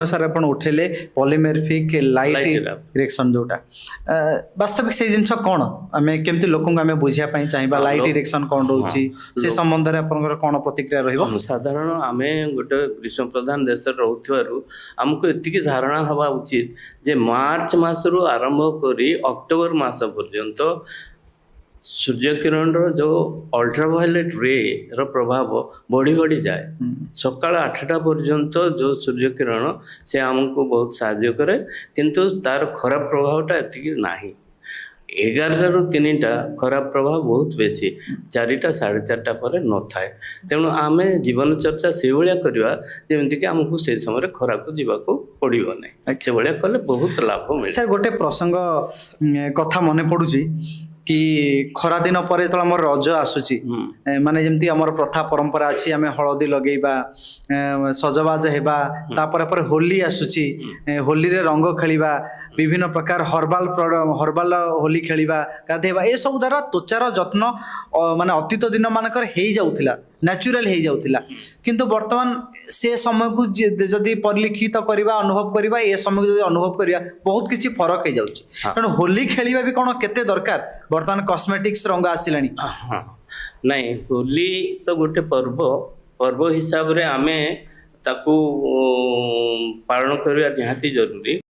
Sir अपन उठेले polymeric light Light erection जोटा वास्तविक से जिनस कौन आमे केमती लोकन आमे बुझिया पई चाहिबा लाइट इरेक्शन कौन रहउची से संबंध रे आपनकर कौन प्रतिक्रिया रहिबो साधारण आमे गोटे ग्रीष्म प्रधान देश रहउथिबारु हमको एतिकी धारणा हवा उचित जे मार्च मासरु आरंभ करी अक्टोबर मास पर्यंत सूर्य किरण जो अल्ट्रावायलेट रे रो प्रभाव बढ़ी बढ़ी जाए सकाळ 8टा पर्यंत जो सूर्य किरण से हमको बहुत साहाय्य करे किंतु तार खराब प्रभावटा एतिकी नाही 11 रु 3टा खराब प्रभाव बहुत बेसी 4टा 4:30 पर न थाए तेणु आमे जीवन चर्चा से भलिया करबा जेमति कि हमको से समय खरा को जीवा को पड़िबो नै से भलिया कले बहुत लाभ मिले सर गोटे प्रसंग कथा मने पडुची कि खरा दिन पर तो आम रज आसूची माने जमती आमर प्रथा परंपरा अच्छी आम हलदी लगेबा सजबाज हेबा तापर पर होली आसूची होली रे रंग खेलिबा विभिन्न प्रकार हर्बाल होली खेलिबा गाधेबा ए सब द्वारा त्वचार जत्न माने अतीत दिन मानकर हेई जाउथिला नेचुरल हेई जाउथिला किंतु वर्तमान से समय को जदि परिलिखित करबा अनुभव करबा ए समय को जदि अनुभव करबा बहुत किछि फरक हे जाउची कारण होली खेलिबा भी कोन केते दरकार वर्तमान कॉस्मेटिक्स रंग आसिलानी नहीं होली तो गोटे पर्व हिसाब रे आमे ताकू पालन करबा निहाती जरूरी।